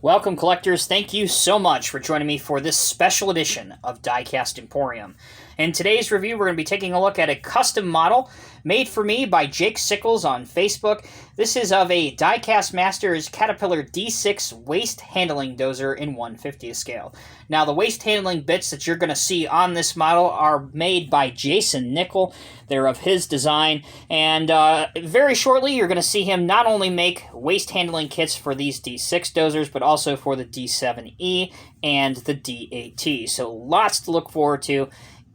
Welcome, collectors. Thank you so much for joining me for this special edition of Diecast Emporium. In today's review, we're going to be taking a look at a custom model made for me by Jake Sickels on Facebook. This is of a Diecast Masters Caterpillar D6 waste handling dozer in 1/50th scale. Now, the waste handling bits that you're going to see on this model are made by Jason Nikl. They're of his design, and very shortly you're going to see him not only make waste handling kits for these D6 dozers, but also for the D7E and the D8T. So lots to look forward to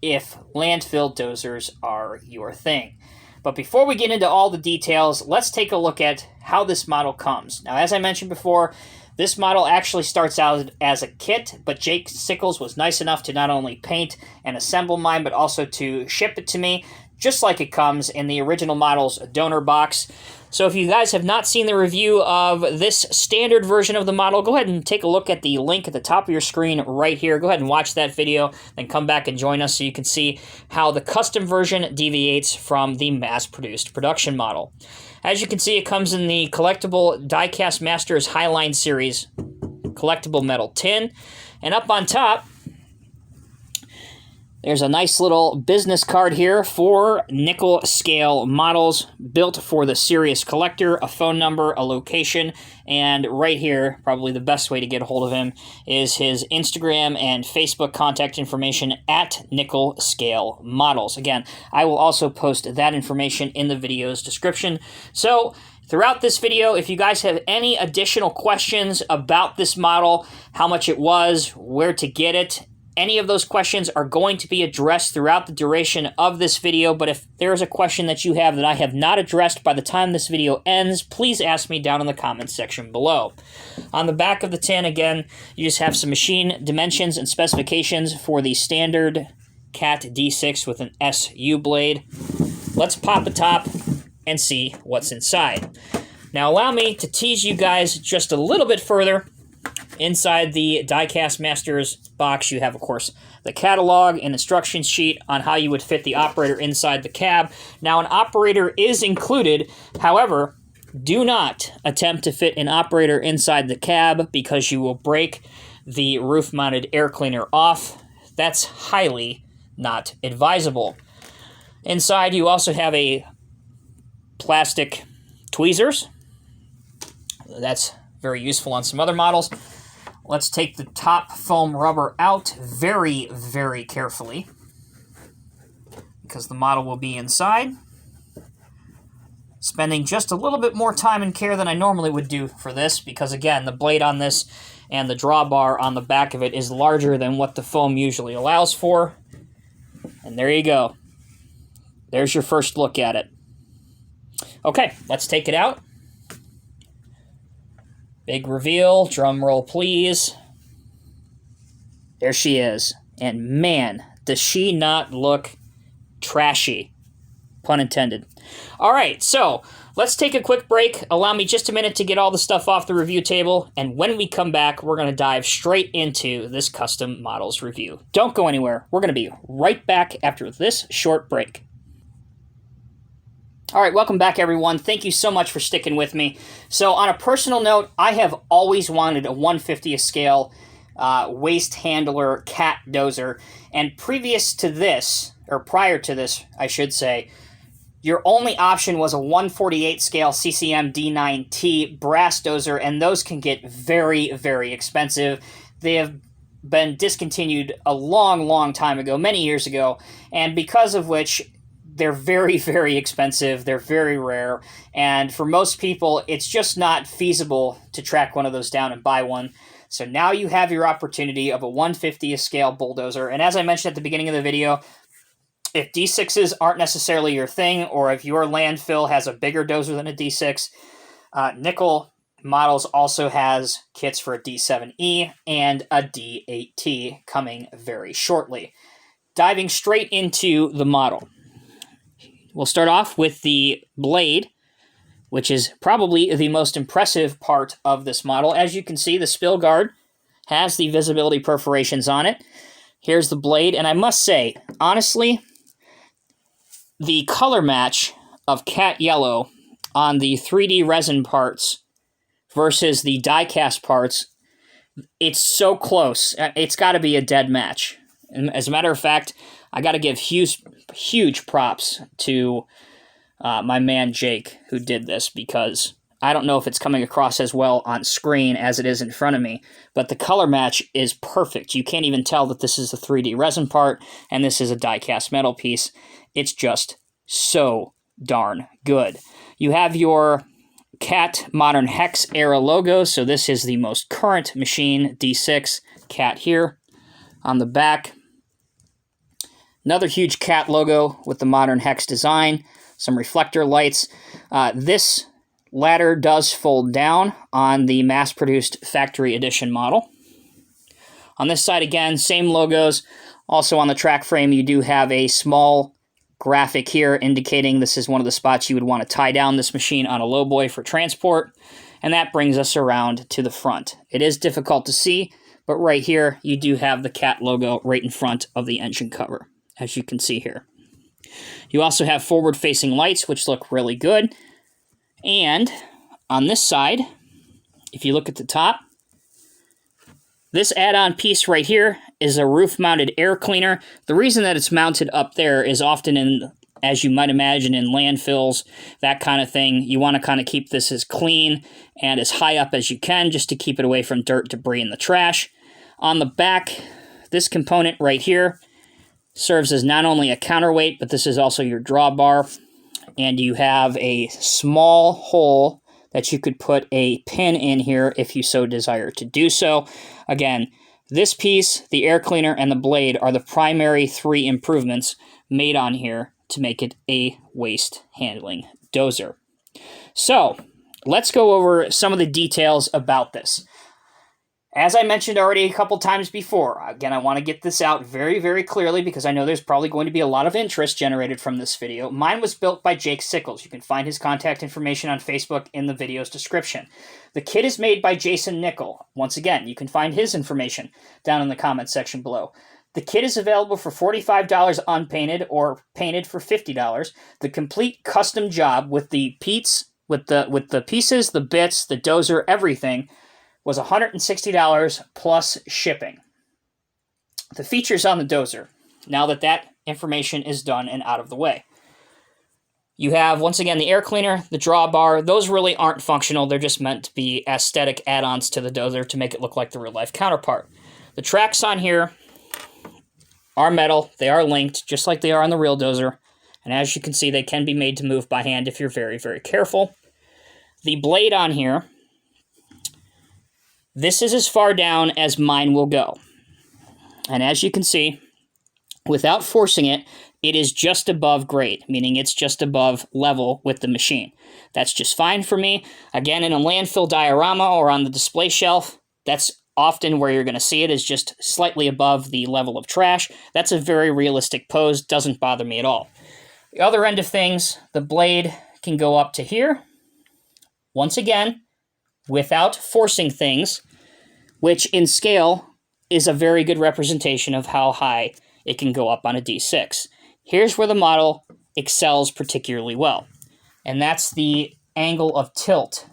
if landfill dozers are your thing. But before we get into all the details, let's take a look at how this model comes. Now, as I mentioned before, this model actually starts out as a kit, but Jake Sickels was nice enough to not only paint and assemble mine, but also to ship it to me, just like it comes in the original model's donor box. So if you guys have not seen the review of this standard version of the model, go ahead and take a look at the link at the top of your screen right here. Go ahead and watch that video, then come back and join us so you can see how the custom version deviates from the mass-produced production model. As you can see, it comes in the collectible Diecast Masters Highline Series collectible metal tin. And up on top, there's a nice little business card here for nickel scale models built for the serious collector, a phone number, a location, and right here, probably the best way to get a hold of him is his Instagram and Facebook contact information at Nickel Scale Models. Again, I will also post that information in the video's description. So throughout this video, if you guys have any additional questions about this model, how much it was, where to get it, any of those questions are going to be addressed throughout the duration of this video, but if there is a question that you have that I have not addressed by the time this video ends, please ask me down in the comments section below. On the back of the tin, again, you just have some machine dimensions and specifications for the standard Cat D6 with an SU blade. Let's pop the top and see what's inside. Now allow me to tease you guys just a little bit further. Inside the Diecast Masters box, you have, of course, the catalog and instruction sheet on how you would fit the operator inside the cab. Now, an operator is included. However, do not attempt to fit an operator inside the cab because you will break the roof-mounted air cleaner off. That's highly not advisable. Inside, you also have a plastic tweezers. That's very useful on some other models. Let's take the top foam rubber out very, very carefully because the model will be inside. Spending just a little bit more time and care than I normally would do for this because, again, the blade on this and the drawbar on the back of it is larger than what the foam usually allows for. And there you go. There's your first look at it. Okay, let's take it out. Big reveal, drum roll please. There she is. And man, does she not look trashy. Pun intended. Alright, so let's take a quick break. Allow me just a minute to get all the stuff off the review table. And when we come back, we're going to dive straight into this custom models review. Don't go anywhere. We're going to be right back after this short break. All right, welcome back, everyone. Thank you so much for sticking with me. So on a personal note, I have always wanted a 1/50th scale waste handler cat dozer. And previous to this, or prior to this, I should say, your only option was a 1/48 scale CCM D9T brass dozer, and those can get very, very expensive. They have been discontinued a long, long time ago, many years ago, and because of which they're very, very expensive, they're very rare, and for most people, it's just not feasible to track one of those down and buy one. So now you have your opportunity of a 1/50th scale bulldozer, and as I mentioned at the beginning of the video, if D6s aren't necessarily your thing, or if your landfill has a bigger dozer than a D6, Nickel Models also has kits for a D7E and a D8T coming very shortly. Diving straight into the model. We'll start off with the blade, which is probably the most impressive part of this model. As you can see, the spill guard has the visibility perforations on it. Here's the blade, and I must say, honestly, the color match of cat yellow on the 3D resin parts versus the die-cast parts It's so close. It's got to be a dead match. And as a matter of fact, I got to give huge props to my man Jake, who did this, because I don't know if it's coming across as well on screen as it is in front of me, but the color match is perfect. You can't even tell that this is a 3D resin part and this is a die-cast metal piece. It's just so darn good. You have your Cat Modern Hex era logo, so this is the most current machine, D6, Cat here. On the back, another huge Cat logo with the Modern Hex design, some reflector lights. This ladder does fold down on the mass-produced factory edition model. On this side, again, same logos. Also on the track frame, you do have a small graphic here indicating this is one of the spots you would want to tie down this machine on a lowboy for transport. And that brings us around to the front. It is difficult to see, but right here, you do have the Cat logo right in front of the engine cover, as you can see here. You also have forward-facing lights, which look really good. And on this side, if you look at the top, this add-on piece right here is a roof-mounted air cleaner. The reason that it's mounted up there is often in, as you might imagine, in landfills, that kind of thing. You want to kind of keep this as clean and as high up as you can just to keep it away from dirt, debris, and the trash. On the back, this component right here serves as not only a counterweight, but this is also your drawbar. And you have a small hole that you could put a pin in here if you so desire to do so. Again, this piece, the air cleaner, and the blade are the primary 3 improvements made on here to make it a waste handling dozer. So, let's go over some of the details about this. As I mentioned already a couple times before, again, I want to get this out very, very clearly because I know there's probably going to be a lot of interest generated from this video. Mine was built by Jake Sickels. You can find his contact information on Facebook in the video's description. The kit is made by Jason Nikl. Once again, you can find his information down in the comments section below. The kit is available for $45 unpainted or painted for $50. The complete custom job with the pieces, the bits, the dozer, everything, was $160 plus shipping. The features on the dozer, now that that information is done and out of the way. You have, once again, the air cleaner, the drawbar. Those really aren't functional. They're just meant to be aesthetic add-ons to the dozer to make it look like the real-life counterpart. The tracks on here are metal. They are linked, just like they are on the real dozer. And as you can see, they can be made to move by hand if you're very, very careful. The blade on here, this is as far down as mine will go. And as you can see, without forcing it, it is just above grade, meaning it's just above level with the machine. That's just fine for me. Again, in a landfill diorama or on the display shelf, that's often where you're going to see it, is just slightly above the level of trash. That's a very realistic pose, doesn't bother me at all. The other end of things, the blade can go up to here. Once again, without forcing things, which in scale is a very good representation of how high it can go up on a D6. Here's where the model excels particularly well, and that's the angle of tilt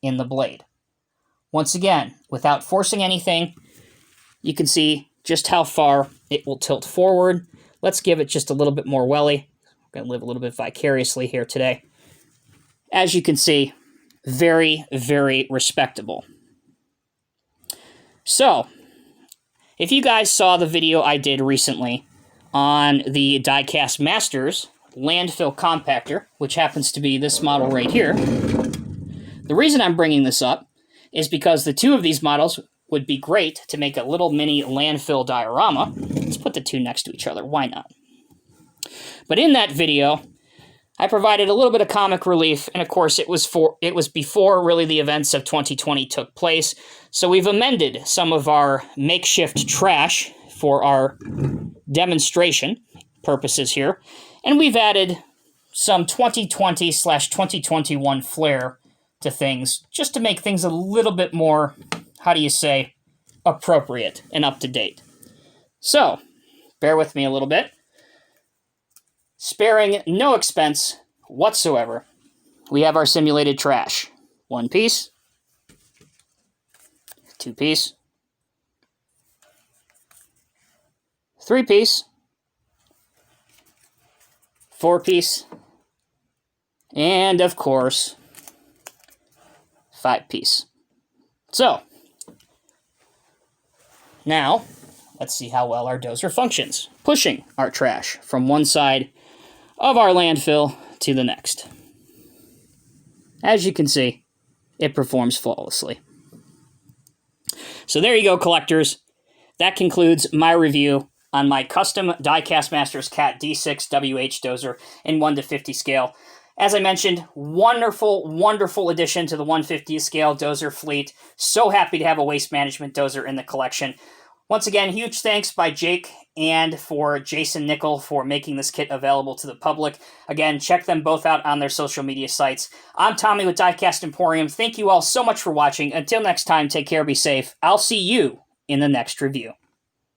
in the blade. Once again, without forcing anything, you can see just how far it will tilt forward. Let's give it just a little bit more welly. We're going to live a little bit vicariously here today. As you can see, very, very respectable. So, if you guys saw the video I did recently on the Diecast Masters landfill compactor, which happens to be this model right here, the reason I'm bringing this up is because the two of these models would be great to make a little mini landfill diorama. Let's put the two next to each other. Why not? But in that video, I provided a little bit of comic relief, and of course it was before really the events of 2020 took place, so we've amended some of our makeshift trash for our demonstration purposes here, and we've added some 2020/2021 flair to things, just to make things a little bit more, how do you say, appropriate and up to date. So, bear with me a little bit. Sparing no expense whatsoever, we have our simulated trash. One piece, 2-piece, 3-piece, 4-piece, and of course, 5-piece. So, now, let's see how well our dozer functions, pushing our trash from one side of our landfill to the next. As you can see, it performs flawlessly. So there you go, collectors. That concludes my review on my custom Diecast Masters Cat D6 WH Dozer in 1:50 scale. As I mentioned, wonderful, wonderful addition to the 1/50 scale dozer fleet. So happy to have a waste management dozer in the collection. Once again, huge thanks by Jake and for Jason Nikl for making this kit available to the public. Again, check them both out on their social media sites. I'm Tommy with Diecast Emporium. Thank you all so much for watching. Until next time, take care, be safe. I'll see you in the next review.